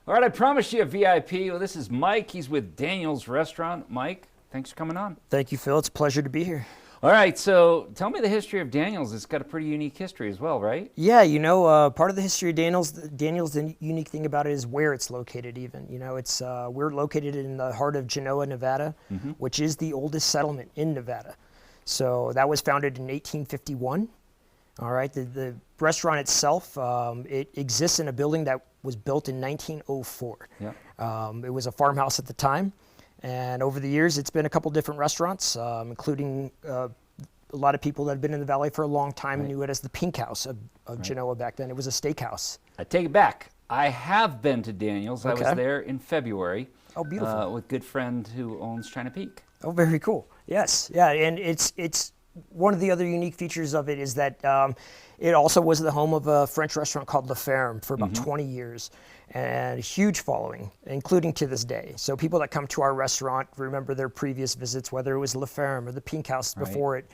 All right, I promised you a VIP. Well, this is Mike. He's with Daniel's Restaurant. Mike, thanks for coming on. Thank you, Phil. It's a pleasure to be here. All right, so tell me the history of Daniel's. It's got a pretty unique history as well, right? Yeah, part of the history of Daniel's, the unique thing about it is where it's located even. We're located in the heart of Genoa, Nevada, which is the oldest settlement in Nevada. So that was founded in 1851. All right, the restaurant itself, it exists in a building that was built in 1904. Yeah. It was a farmhouse at the time. And over the years, it's been a couple different restaurants, including a lot of people that have been in the valley for a long time knew it as the Pink House of Genoa back then. It was a steakhouse. I take it back. I have been to Daniel's. Okay. I was there in February. Oh, beautiful. With a good friend who owns China Peak. Oh, very cool. Yes, yeah, and it's one of the other unique features of it is that it also was the home of a French restaurant called La Ferme for about 20 years, and a huge following, including to this day. So people that come to our restaurant remember their previous visits, whether it was La Ferme or the Pink House before it.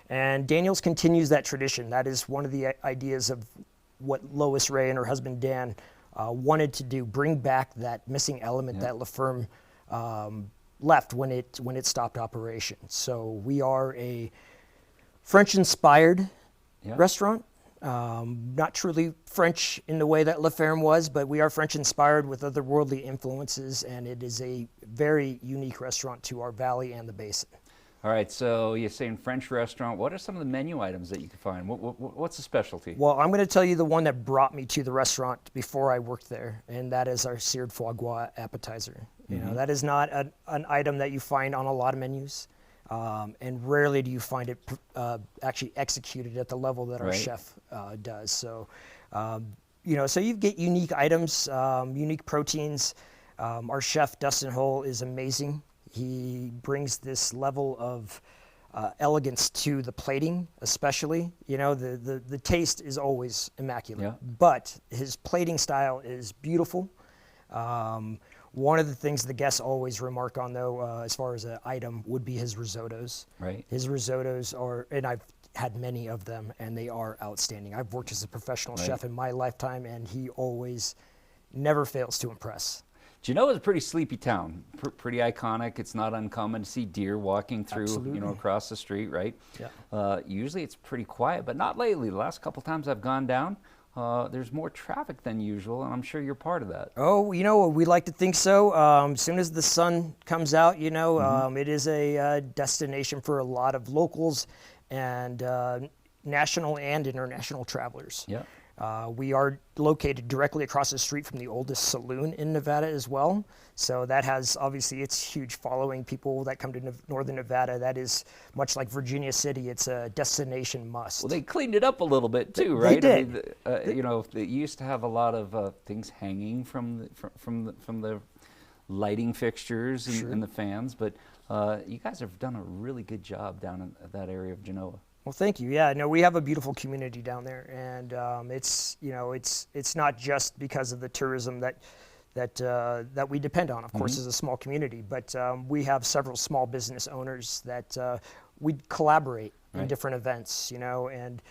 And Daniel's continues that tradition. That is one of the ideas of what Lois Ray and her husband Dan wanted to do, bring back that missing element that La Ferme left when it stopped operation. So we are a French-inspired restaurant. Not truly French in the way that La Ferme was, but we are French-inspired with other worldly influences, and it is a very unique restaurant to our valley and the basin. All right, so you're saying French restaurant. What are some of the menu items that you can find? What's the specialty? Well, I'm going to tell you the one that brought me to the restaurant before I worked there, and that is our seared foie gras appetizer. You know, that is not an item that you find on a lot of menus. And rarely do you find it actually executed at the level that our chef does. So, so you get unique items, unique proteins. Our chef, Dustin Hull, is amazing. He brings this level of elegance to the plating, especially. You know, the taste is always immaculate, but his plating style is beautiful. One of the things the guests always remark on, though, as far as an item, would be his risottos. Right. His risottos are, and I've had many of them, and they are outstanding. I've worked as a professional chef in my lifetime, and he always never fails to impress. Genoa is a pretty sleepy town, pretty iconic. It's not uncommon to see deer walking through, across the street, right? Yeah. Usually it's pretty quiet, but not lately. The last couple times I've gone down, there's more traffic than usual, and I'm sure you're part of that. Oh, we like to think so. As soon as the sun comes out, it is a destination for a lot of locals and national and international travelers. Yeah. We are located directly across the street from the oldest saloon in Nevada as well. So that has, obviously, its huge following. People that come to northern Nevada, that is much like Virginia City. It's a destination must. Well, they cleaned it up a little bit too, right? They did. I mean, they used to have a lot of things hanging from the lighting fixtures and the fans, but you guys have done a really good job down in that area of Genoa. Well, thank you. Yeah, no, we have a beautiful community down there, and it's not just because of the tourism that we depend on, of course, as a small community, but we have several small business owners that we collaborate in different events, and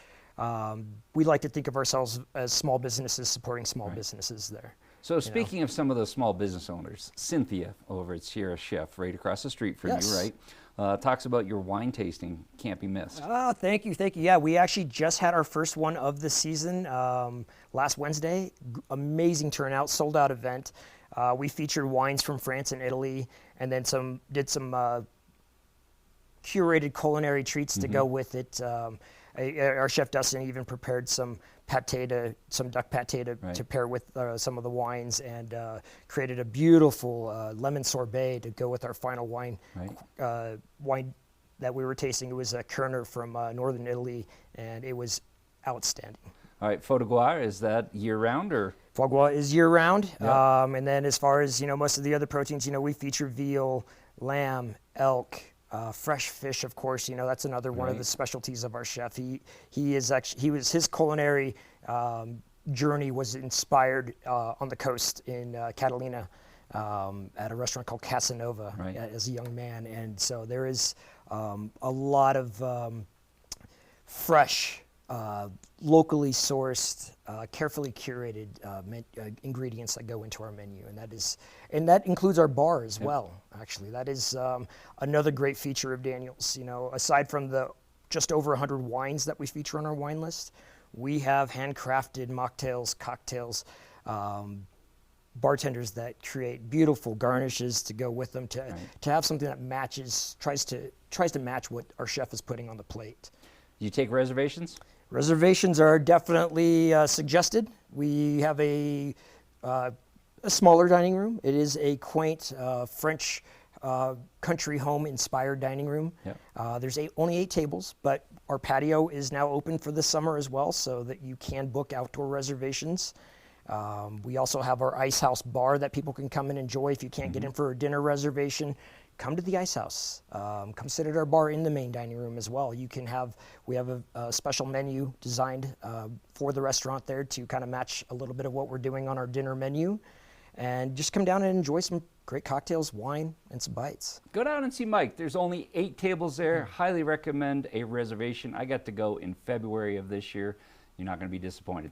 we like to think of ourselves as small businesses supporting small businesses there. So speaking of some of those small business owners, Cynthia over at Sierra Chef, right across the street from you, right? Talks about your wine tasting, can't be missed. Oh, thank you. Yeah, we actually just had our first one of the season last Wednesday. Amazing turnout, sold out event. We featured wines from France and Italy, and then did some curated culinary treats to go with it. Our chef Dustin even prepared some duck pate to pair with some of the wines, and created a beautiful lemon sorbet to go with our final wine. Wine that we were tasting. It was a Kerner from northern Italy, and it was outstanding. All right, foie gras, is that year-round or? Foie gras is year-round, Yeah. And then as far as most of the other proteins, we feature veal, lamb, elk. Fresh fish, of course, that's another one of the specialties of our chef. His culinary journey was inspired on the coast in Catalina at a restaurant called Casanova as a young man, and so there is a lot of fresh locally sourced, carefully curated ingredients that go into our menu, and that includes our bar as well. Actually, that is another great feature of Daniel's. You know, aside from the just over 100 wines that we feature on our wine list, we have handcrafted mocktails, cocktails, bartenders that create beautiful garnishes to go with them to have something that matches, tries to match what our chef is putting on the plate. Do you take reservations? Reservations are definitely suggested. We have a smaller dining room. It is a quaint French country home inspired dining room. Yep. There's only 8 tables, but our patio is now open for the summer as well, so that you can book outdoor reservations. We also have our Ice House bar that people can come and enjoy. If you can't get in for a dinner reservation, come to the Ice House. Come sit at our bar in the main dining room as well. We have a special menu designed for the restaurant there to kind of match a little bit of what we're doing on our dinner menu. And just come down and enjoy some great cocktails, wine, and some bites. Go down and see Mike. There's only 8 tables there. Highly recommend a reservation. I got to go in February of this year. You're not going to be disappointed.